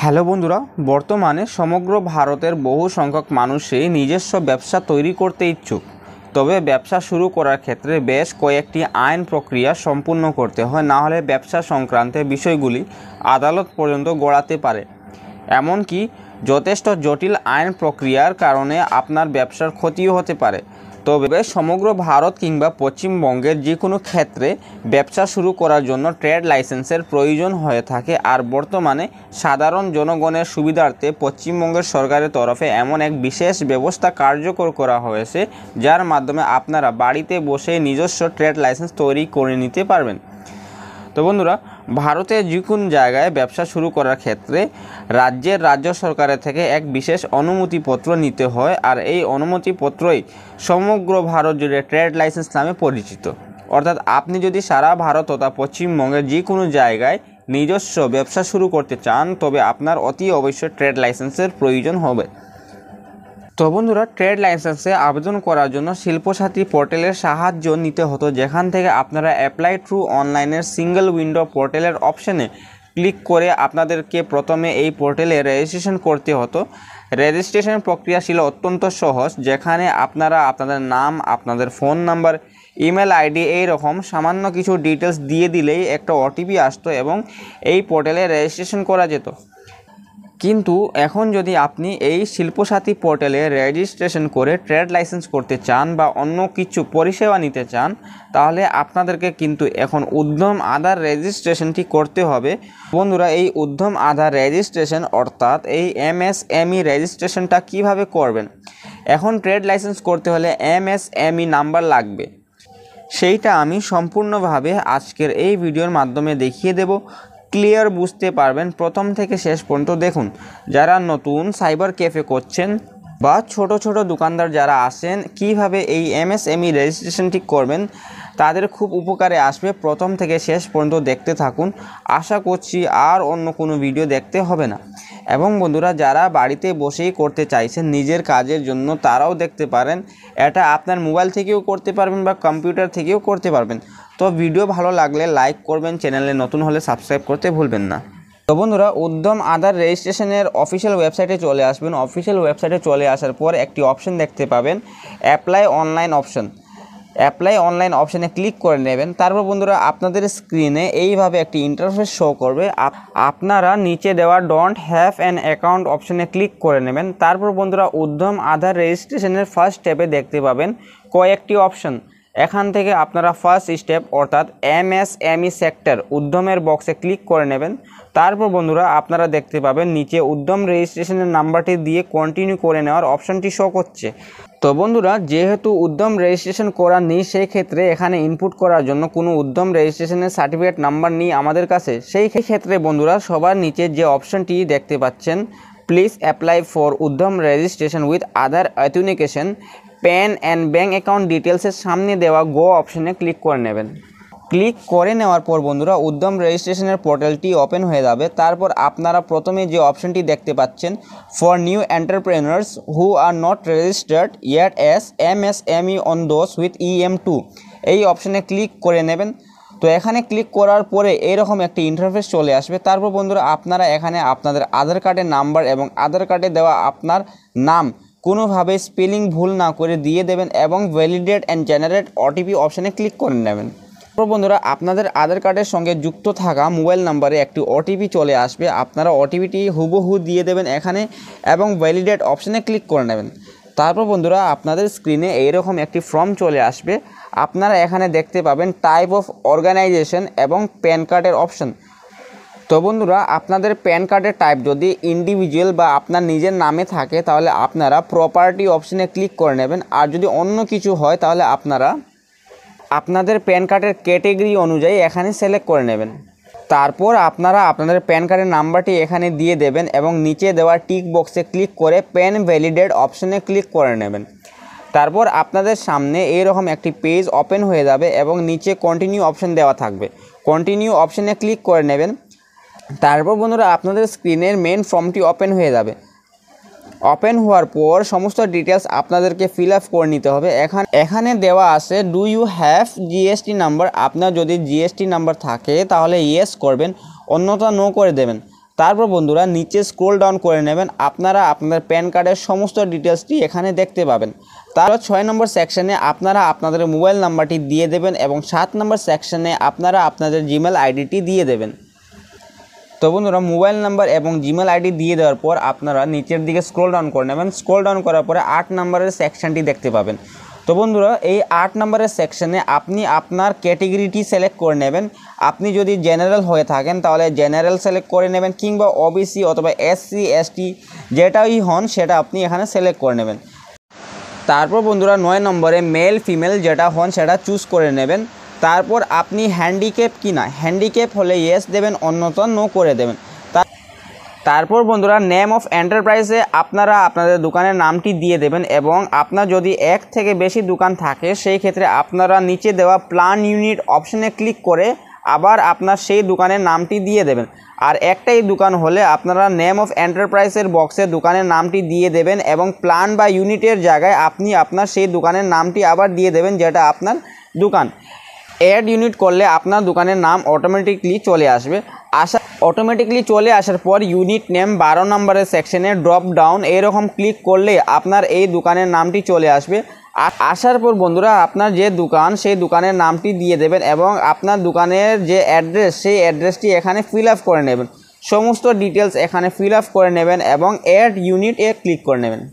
Hello বন্ধুরা, বর্তমানে সমগ্র ভারতের বহু সংখ্যক মানুষই নিজস্ব ব্যবসা তৈরি করতে ইচ্ছুক। তবে ব্যবসা শুরু করার ক্ষেত্রে বেশ কয়েকটি আইন প্রক্রিয়া সম্পূর্ণ করতে হয়, না হলে ব্যবসা সংক্রান্ত বিষয়গুলি আদালত পর্যন্ত গড়াতে পারে। এমনকি যথেষ্ট জটিল আইন প্রক্রিয়ার কারণে আপনার ব্যবসার ক্ষতিও হতে পারে। তবে সমগ্র ভারত কিংবা পশ্চিমবঙ্গের যে কোনো ক্ষেত্রে ব্যবসা শুরু করার জন্য ট্রেড লাইসেন্সের প্রয়োজন হয়ে থাকে। আর বর্তমানে সাধারণ জনগণের সুবিধার্থে পশ্চিমবঙ্গের সরকারের তরফে এমন এক বিশেষ ব্যবস্থা কার্যকর করা হয়েছে, যার মাধ্যমে আপনারা বাড়িতে বসে নিজস্ব ট্রেড লাইসেন্স তৈরি করে নিতে পারবেন। তো বন্ধুরা, ভারতের যে কোনো জায়গায় ব্যবসা শুরু করার ক্ষেত্রে রাজ্য সরকারের থেকে এক বিশেষ অনুমতিপত্র নিতে হয়। আর এই অনুমতিপত্রই সমগ্র ভারত জুড়ে ট্রেড লাইসেন্স নামে পরিচিত। অর্থাৎ আপনি যদি সারা ভারত তথা পশ্চিমবঙ্গের যে কোনো জায়গায় নিজস্ব ব্যবসা শুরু করতে চান, তবে আপনার অতি অবশ্যই ট্রেড লাইসেন্সের প্রয়োজন হবে। তো বন্ধুরা, ট্রেড লাইসেন্সে আবেদন করার জন্য শিল্পসাথী পোর্টালের সাহায্য নিতে হতো, যেখান থেকে আপনারা অ্যাপ্লাই থ্রু অনলাইনের সিঙ্গেল উইন্ডো পোর্টালের অপশানে ক্লিক করে আপনাদেরকে প্রথমে এই পোর্টালে রেজিস্ট্রেশন করতে হতো। রেজিস্ট্রেশন প্রক্রিয়া ছিল অত্যন্ত সহজ, যেখানে আপনারা আপনাদের নাম, আপনাদের ফোন নাম্বার, ইমেল আইডি এইরকম সামান্য কিছু ডিটেলস দিয়ে দিলেই একটা ওটিপি আসতো এবং এই পোর্টালে রেজিস্ট্রেশন করা যেত। কিন্তু এখন যদি আপনি এই শিল্পসাথী পোর্টালে রেজিস্ট্রেশন করে ট্রেড লাইসেন্স করতে চান বা অন্য কিছু পরিষেবা নিতে চান, তাহলে আপনাদেরকে কিন্তু এখন উদ্যম আধার রেজিস্ট্রেশনটি করতে হবে। বন্ধুরা, এই উদ্যম আধার রেজিস্ট্রেশন অর্থাৎ এই এমএসএমই রেজিস্ট্রেশনটা কিভাবে করবেন? এখন ট্রেড লাইসেন্স করতে হলে এমএসএমই নাম্বার লাগবে। সেইটা আমি সম্পূর্ণভাবে আজকের এই ভিডিওর মাধ্যমে দেখিয়ে দেব। ক্লিয়ার বুঝতে পারবেন, প্রথম থেকে শেষ পর্যন্ত দেখুন। যারা নতুন সাইবার ক্যাফে করছেন বা ছোট ছোট দোকানদার যারা আসেন, কিভাবে এই এমএসএমই রেজিস্ট্রেশনটি করবেন তাদের খুব উপকারে আসবে। প্রথম থেকে শেষ পর্যন্ত দেখতে থাকুন, আশা করছি আর অন্য কোনো ভিডিও দেখতে হবে না। এবং বন্ধুরা, যারা বাড়িতে বসেই করতে চাইছেন নিজের কাজের জন্য, তারাও দেখতে পারেন। এটা আপনার মোবাইল থেকেও করতে পারবেন বা কম্পিউটার থেকেও করতে পারবেন। তো ভিডিও ভালো লাগলে লাইক করবেন, চ্যানেলে নতুন হলে সাবস্ক্রাইব করতে ভুলবেন না। তো বন্ধুরা, উদ্যম আধার রেজিস্ট্রেশনের অফিসিয়াল ওয়েবসাইটে চলে আসবেন। অফিসিয়াল ওয়েবসাইটে চলে আসার পর একটি অপশন দেখতে পাবেন, apply online option. Apply online অপশানে ক্লিক করে নেবেন। তারপর বন্ধুরা, আপনাদের স্ক্রিনে এইভাবে একটি ইন্টারফেস শো করবে। আপনারা নিচে দেওয়া ডোন্ট হ্যাভ অ্যান অ্যাকাউন্ট অপশানে ক্লিক করে নেবেন। তারপর বন্ধুরা, উদ্যম আধার রেজিস্ট্রেশনের ফার্স্ট স্টেপে দেখতে পাবেন কয়েকটি অপশন। এখান থেকে আপনারা ফার্স্ট স্টেপ অর্থাৎ এমএসএমই সেক্টর উদ্যমের বক্সে ক্লিক করে নেবেন। তারপর বন্ধুরা, আপনারা দেখতে পাবেন নিচে উদ্যম রেজিস্ট্রেশনের নাম্বারটি দিয়ে কন্টিনিউ করে নেওয়ার অপশানটি শো করছে। তো বন্ধুরা, যেহেতু উদ্যম রেজিস্ট্রেশন করা নেই, সেই ক্ষেত্রে এখানে ইনপুট করার জন্য কোনো উদ্যম রেজিস্ট্রেশনের সার্টিফিকেট নাম্বার নেই আমাদের কাছে। সেই ক্ষেত্রে বন্ধুরা, সবার নিচে যে অপশানটি দেখতে পাচ্ছেন, please apply for Udyam registration with Aadhaar authentication PAN and bank account ডিটেলসের সামনে দেওয়া গো অপশানে ক্লিক করে নেবেন। ক্লিক করে নেওয়ার পর বন্ধুরা, উদ্যম রেজিস্ট্রেশনের পোর্টালটি ওপেন হয়ে যাবে। তারপর আপনারা প্রথমে যে অপশনটি দেখতে পাচ্ছেন, for new entrepreneurs who are not registered yet as MSME on those with EM2, এই অপশানে ক্লিক করে নেবেন। তো এখানে ক্লিক করার পরে এইরকম একটি ইন্টারফেস চলে আসবে। তারপর বন্ধুরা, আপনারা এখানে আপনাদের আধার কার্ডের নাম্বার এবং আধার কার্ডে দেওয়া আপনার নাম কোনোভাবে স্পেলিং ভুল না করে দিয়ে দেবেন এবং ভ্যালিডেট অ্যান্ড জেনারেট ওটিপি অপশানে ক্লিক করে নেবেন। তারপর বন্ধুরা, আপনাদের আধার কার্ডের সঙ্গে যুক্ত থাকা মোবাইল নাম্বারে একটি ওটিপি চলে আসবে। আপনারা ওটিপিটি হুবহু দিয়ে দেবেন এখানে এবং ভ্যালিডেট অপশানে ক্লিক করে নেবেন। তারপর বন্ধুরা, আপনাদের স্ক্রিনে এইরকম একটি ফর্ম চলে আসবে। আপনারা এখানে দেখতে পাবেন টাইপ অফ অর্গানাইজেশন এবং প্যান কার্ডের অপশান। তো বন্ধুরা, আপনাদের প্যান কার্ডের টাইপ যদি ইন্ডিভিজুয়াল বা আপনার নিজের নামে থাকে, তাহলে আপনারা প্রপার্টি অপশানে ক্লিক করে নেবেন। আর যদি অন্য কিছু হয়, তাহলে আপনারা আপনাদের প্যান কার্ডের ক্যাটেগরি অনুযায়ী এখানে সিলেক্ট করে নেবেন। তারপর আপনারা আপনাদের প্যান কার্ডের নাম্বারটি এখানে দিয়ে দেবেন এবং নিচে দেওয়া টিক বক্সে ক্লিক করে প্যান ভ্যালিডেট অপশানে ক্লিক করে নেবেন। তারপর আপনাদের সামনে এইরকম একটি পেজ ওপেন হয়ে যাবে এবং নিচে কন্টিনিউ অপশান দেওয়া থাকবে। কন্টিনিউ অপশানে ক্লিক করে নেবেন। তারপর বন্ধুরা, আপনাদের স্ক্রিনের মেন ফর্মটি ওপেন হয়ে যাবে। ওপেন হওয়ার পর সমস্ত ডিটেলস আপনাদেরকে ফিল আপ করে নিতে হবে। এখানে দেওয়া আছে do you have GST number. আপনার যদি জিএসটি নাম্বার থাকে তাহলে ইয়েস করবেন, অন্যথা নো করে দেবেন। তারপর বন্ধুরা নিচে স্ক্রল ডাউন করে নেবেন, আপনারা আপনাদের প্যান কার্ডের সমস্ত ডিটেলসটি এখানে দেখতে পাবেন। তারপর 6 নম্বর সেকশনে আপনারা আপনাদের মোবাইল নাম্বারটি দিয়ে দেবেন এবং 7 নম্বর সেকশনে আপনারা আপনাদের জিমেল আইডিটি দিয়ে দেবেন। তো বন্ধুরা মোবাইল নাম্বার এবং জিমেল আইডি দিয়ে দেওয়ার পর আপনারা নিচের দিকে স্ক্রল ডাউন করে নেবেন। স্ক্রল ডাউন করার পরে 8 নম্বরের সেকশনটি দেখতে পাবেন। তো বন্ধুরা এই 8 নম্বরের সেকশনে আপনি আপনার ক্যাটেগরিটি সিলেক্ট করে নেবেন। আপনি যদি জেনারেল হয়ে থাকেন তাহলে জেনারেল সিলেক্ট করে নেবেন, কিংবা ওবিসি অথবা এসসি এসটি যেটাই হন সেটা আপনি এখানে সিলেক্ট করে নেবেন। তারপর বন্ধুরা 9 নম্বরে মেল ফিমেল যেটা হন সেটা চুজ করে নেবেন। তারপর আপনি হ্যান্ডিক্যাপ কি না, হ্যান্ডিক্যাপ হলে ইয়েস দেবেন, অন্যথা নো করে দেবেন। তারপর বন্ধুরা নেম অফ এন্টারপ্রাইজে আপনারা আপনাদের দোকানের নামটি দিয়ে দেবেন এবং আপনার যদি এক থেকে বেশি দোকান থাকে সেই ক্ষেত্রে আপনারা নিচে দেওয়া প্ল্যান ইউনিট অপশনে ক্লিক করে আবার আপনার সেই দোকানের নামটি দিয়ে দেবেন। আর একটাই দোকান হলে আপনারা নেম অফ এন্টারপ্রাইজের বক্সে দোকানের নামটি দিয়ে দেবেন এবং প্ল্যান বা ইউনিটের জায়গায় আপনি আপনার সেই দোকানের নামটি আবার দিয়ে দেবেন যেটা আপনার দোকান। অ্যাড ইউনিট করলে আপনার দোকানের নাম অটোমেটিকলি চলে আসবে। অটোমেটিকলি চলে আসার পর ইউনিট নেম 12 নম্বরের সেকশনে ড্রপ ডাউন এরকম ক্লিক করলে আপনার এই দোকানের নামটি চলে আসবে। আসার পর বন্ধুরা আপনার যে দোকান সেই দোকানের নামটি দিয়ে দেবেন এবং আপনার দোকানের যে অ্যাড্রেস সেই অ্যাড্রেসটি এখানে ফিল আপ করে নেবেন। সমস্ত ডিটেলস এখানে ফিল আপ করে নেবেন এবং অ্যাড ইউনিট ক্লিক করে নেবেন।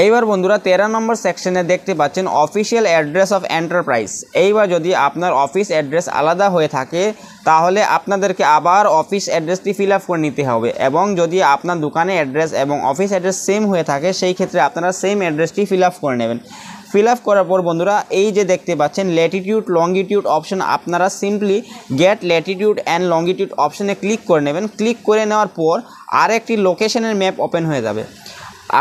এইবার বন্ধুরা 13 নম্বর সেকশনে দেখতে পাচ্ছেন অফিসিয়াল অ্যাড্রেস অফ এন্টারপ্রাইজ। এইবার যদি আপনার অফিস অ্যাড্রেস আলাদা হয়ে থাকে তাহলে আপনাদেরকে আবার অফিস অ্যাড্রেসটি ফিল আপ করে নিতে হবে, এবং যদি আপনার দোকানের অ্যাড্রেস এবং অফিস অ্যাড্রেস সেম হয়ে থাকে সেই ক্ষেত্রে আপনারা সেম অ্যাড্রেসটি ফিল আপ করে নেবেন। ফিল আপ করার পর বন্ধুরা এই যে দেখতে পাচ্ছেন ল্যাটিটিউড লঙ্গিটিউড অপশন, আপনারা simply get latitude and longitude অপশনে ক্লিক করে নেবেন। ক্লিক করে নেওয়ার পর আরেকটি লোকেশনের ম্যাপ ওপেন হয়ে যাবে।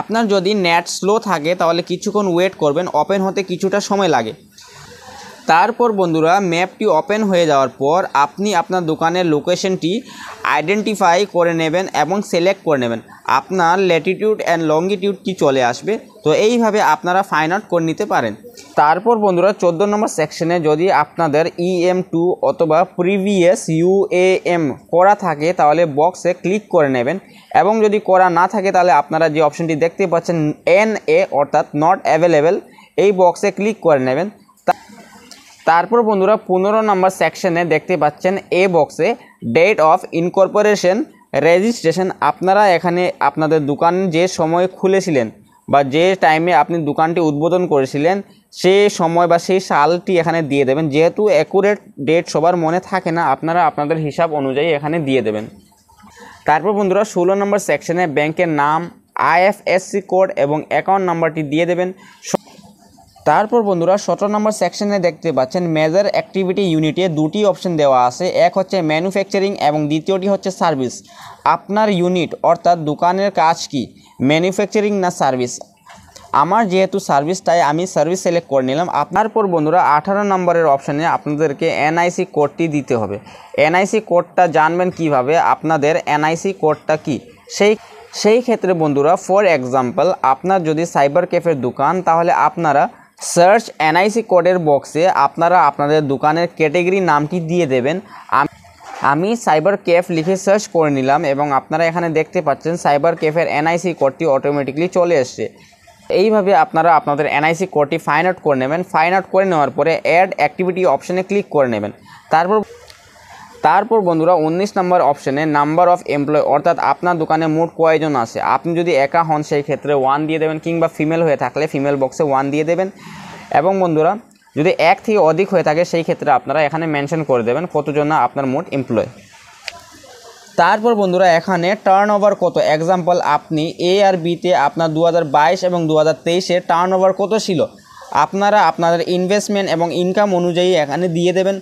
আপনার যদি নেট স্লো থাকে তাহলে কিছুক্ষণ ওয়েট করবেন, ওপেন হতে কিছুটা সময় লাগে। তারপর বন্ধুরা ম্যাপটি ওপেন হয়ে যাওয়ার পর আপনি আপনার দোকানের লোকেশনটি আইডেন্টিফাই করে নেবেন এবং সিলেক্ট করে নেবেন। আপনার ল্যাটিটিউড অ্যান্ড লঙ্গিটিউডটি চলে আসবে। তো এইভাবে আপনারা ফাইন্ড আউট করে নিতে পারেন। তারপর বন্ধুরা 14 নম্বর সেকশনে যদি আপনাদের EM2 অথবা প্রিভিয়াস UAM করা থাকে তাহলে বক্সে ক্লিক করে নেবেন, এবং যদি করা না থাকে তাহলে আপনারা যে অপশনটি দেখতে পাচ্ছেন NA অর্থাৎ নট অ্যাভেলেবেল, এই বক্সে ক্লিক করে নেবেন। তারপর বন্ধুরা 15 নম্বর সেকশনে দেখতে পাচ্ছেন এ বক্সে ডেট অফ ইনকর্পোরেশন রেজিস্ট্রেশন। আপনারা এখানে আপনাদের দোকান যে সময় খুলেছিলেন বা যে টাইমে আপনি দোকানটি উদ্বোধন করেছিলেন সেই সময় বা সেই সালটি এখানে দিয়ে দেবেন। যেহেতু অ্যাকুরেট ডেট সবার মনে থাকে না, আপনারা আপনাদের হিসাব অনুযায়ী এখানে দিয়ে দেবেন। তারপর বন্ধুরা 16 নম্বর সেকশনে ব্যাংকের নাম, IFSC কোড এবং অ্যাকাউন্ট নাম্বারটি দিয়ে দেবেন। তারপর বন্ধুরা 17 নম্বর সেকশনে দেখতে পাচ্ছেন মেজর অ্যাক্টিভিটি ইউনিটে দুটি অপশন দেওয়া আছে, এক হচ্ছে ম্যানুফ্যাকচারিং এবং দ্বিতীয়টি হচ্ছে সার্ভিস। আপনার ইউনিট অর্থাৎ দোকানের কাজ কি, ম্যানুফ্যাকচারিং না সার্ভিস? আমার যেহেতু সার্ভিস তাই আমি সার্ভিস সিলেক্ট করে নিলাম। আপনার পর বন্ধুরা 18 নম্বরের অপশানে আপনাদেরকে NIC কোডটি দিতে হবে। NIC কোডটা জানবেন কিভাবে, আপনাদের NIC কোডটা কি সেই ক্ষেত্রে বন্ধুরা ফর এক্সাম্পল আপনার যদি সাইবার ক্যাফের দোকান তাহলে আপনারা সার্চ NIC কোডের বক্সে আপনারা আপনাদের দোকানের ক্যাটেগরি নামটি দিয়ে দেবেন। আমি সাইবার ক্যাফ লিখে সার্চ করে নিলাম এবং আপনারা এখানে দেখতে পাচ্ছেন সাইবার ক্যাফের NIC কোডটি অটোমেটিকলি চলে এসছে। এইভাবে আপনারা আপনাদের NIC কোডটি ফাইন্ড আউট করে নেবেন। ফাইন্ড আউট করে নেওয়ার পরে অ্যাড অ্যাক্টিভিটি অপশানে ক্লিক করে নেবেন। তারপর বন্ধুরা 19 নম্বর অপশানে নাম্বার অফ এমপ্লয় অর্থাৎ আপনার দোকানে মোট কয়জন আছে। আপনি যদি একা হন সেই ক্ষেত্রে 1 দিয়ে দেবেন, কিংবা ফিমেল হয়ে থাকলে ফিমেল বক্সে 1 দিয়ে দেবেন। এবং বন্ধুরা যদি এক থেকে অধিক হয়ে থাকে সেই ক্ষেত্রে আপনারা এখানে মেনশন করে দেবেন কতজন আপনার মোট এমপ্লয়। তারপর বন্ধুরা এখানে টার্নওভার কত, এক্সাম্পল আপনি A আর Bতে আপনার 2022 এবং 2023-এ টার্নওভার কত ছিল, আপনারা আপনাদের ইনভেস্টমেন্ট এবং ইনকাম অনুযায়ী এখানে দিয়ে দেবেন।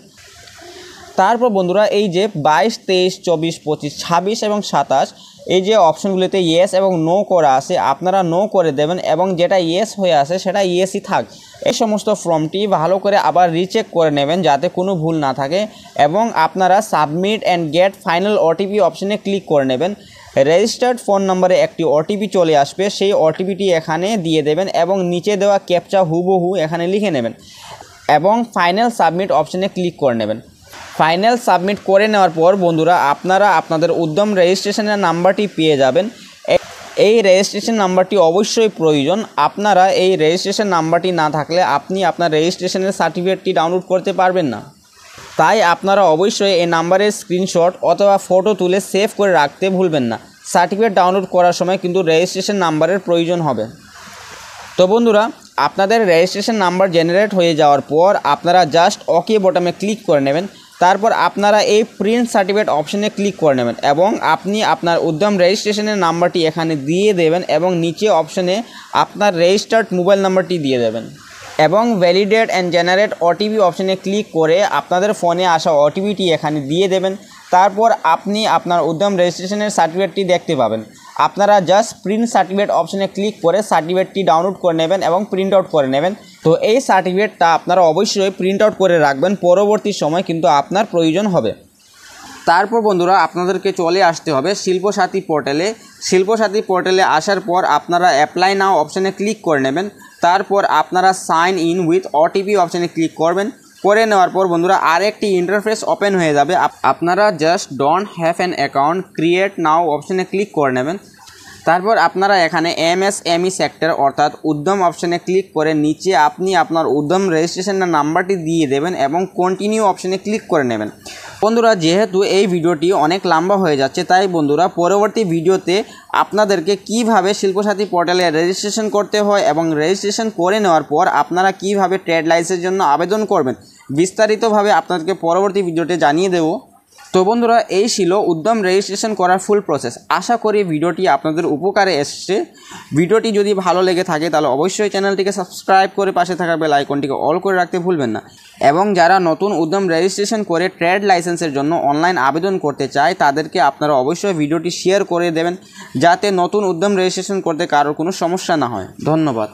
তারপর বন্ধুরা এই যে 22, 23, 24, 25, 26 এবং 27 এই যে অপশনগুলিতে ইয়েস এবং নো করা আছে আপনারা নো করে দেবেন, এবং যেটা ইয়েস হয়ে আছে সেটা ইয়েসই থাক। এই সমস্ত ফর্মটি ভালো করে আবার রিচেক করে নেবেন যাতে কোনো ভুল না থাকে, এবং আপনারা submit and get final OTP অপশনে ক্লিক করে নেবেন। রেজিস্টার্ড ফোন নম্বরে একটি OTP চলে আসবে, সেই OTPটি এখানে দিয়ে দেবেন এবং নিচে দেওয়া ক্যাপচা হুবহু এখানে লিখে নেবেন এবং ফাইনাল সাবমিট অপশনে ক্লিক করে নেবেন। ফাইনাল সাবমিট করে নেওয়ার পর বন্ধুরা আপনারা আপনাদের উদ্যম রেজিস্ট্রেশনের নাম্বারটি পেয়ে যাবেন। এই রেজিস্ট্রেশন নাম্বারটি অবশ্যই প্রয়োজন। আপনারা এই রেজিস্ট্রেশন নাম্বারটি না থাকলে আপনি আপনার রেজিস্ট্রেশনের সার্টিফিকেটটি ডাউনলোড করতে পারবেন না। তাই আপনারা অবশ্যই এই নাম্বারের স্ক্রিনশট অথবা ফটো তুলে সেভ করে রাখতে ভুলবেন না। সার্টিফিকেট ডাউনলোড করার সময় কিন্তু রেজিস্ট্রেশন নাম্বারের প্রয়োজন হবে। তো বন্ধুরা, আপনাদের রেজিস্ট্রেশন নাম্বার জেনারেট হয়ে যাওয়ার পর আপনারা জাস্ট ওকে বটনে ক্লিক করে নেবেন। তারপর আপনারা এই প্রিন্ট সার্টিফিকেট অপশনে ক্লিক করে নেবেন এবং আপনি আপনার উদ্যম রেজিস্ট্রেশনের নাম্বারটি এখানে দিয়ে দেবেন এবং নিচে অপশনে আপনার রেজিস্টার্ড মোবাইল নাম্বারটি দিয়ে দেবেন এবং ভ্যালিডেট অ্যান্ড জেনারেট ওটিপি অপশনে ক্লিক করে আপনাদের ফোনে আসা ওটিপিটি এখানে দিয়ে দেবেন। তারপর আপনি আপনার উদ্যম রেজিস্ট্রেশনের সার্টিফিকেটটি দেখতে পাবেন। আপনারা জাস্ট প্রিন্ট সার্টিফিকেট অপশনে ক্লিক করে সার্টিফিকেটটি ডাউনলোড করে নেবেন এবং প্রিন্ট আউট করে নেবেন। তো এই সার্টিফিকেটটা আপনারা অবশ্যই প্রিন্ট আউট করে রাখবেন, পরবর্তী সময় কিন্তু আপনার প্রয়োজন হবে। তারপর বন্ধুরা আপনাদেরকে চলে আসতে হবে শিল্পসাথী পোর্টালে। শিল্পসাথী পোর্টালে আসার পর আপনারা অ্যাপ্লাই নাও অপশানে ক্লিক করে নেবেন। তারপর আপনারা সাইন ইন উইথ ওটিপি অপশানে ক্লিক করবেন। করে নেওয়ার পর বন্ধুরা আরেকটি ইন্টারফেস ওপেন হয়ে যাবে। আপনারা just don't have an account create নাও অপশানে ক্লিক করে নেবেন। তারপর আপনারা এখানে এমএসএমই সেক্টর অর্থাৎ উদ্যম অপশানে ক্লিক করে নিচে আপনি আপনার উদ্যম রেজিস্ট্রেশনের নাম্বারটি দিয়ে দেবেন এবং কন্টিনিউ অপশানে ক্লিক করে নেবেন। বন্ধুরা, যেহেতু এই ভিডিওটি অনেক লম্বা হয়ে যাচ্ছে, তাই বন্ধুরা পরবর্তী ভিডিওতে আপনাদেরকে কিভাবে শিল্পসাথী পোর্টালে রেজিস্ট্রেশন করতে হয় এবং রেজিস্ট্রেশন করে নেওয়ার পর আপনারা কিভাবে ট্রেড লাইসেন্সের জন্য আবেদন করবেন বিস্তারিতভাবে আপনাদেরকে পরবর্তী ভিডিওতে জানিয়ে দেব। তো বন্ধুরা, এই ছিল উদ্যম রেজিস্ট্রেশন করার ফুল প্রসেস। আশা করি ভিডিওটি আপনাদের উপকারে এসছে। ভিডিওটি যদি ভালো লেগে থাকে তাহলে অবশ্যই চ্যানেলটিকে সাবস্ক্রাইব করে পাশে থাকা বেল আইকনটিকে অল করে রাখতে ভুলবেন না। এবং যারা নতুন উদ্যম রেজিস্ট্রেশন করে ট্রেড লাইসেন্সের জন্য অনলাইন আবেদন করতে চায় তাদেরকে আপনারা অবশ্যই ভিডিওটি শেয়ার করে দেবেন যাতে নতুন উদ্যম রেজিস্ট্রেশন করতে কারোর কোনো সমস্যা না হয়। ধন্যবাদ।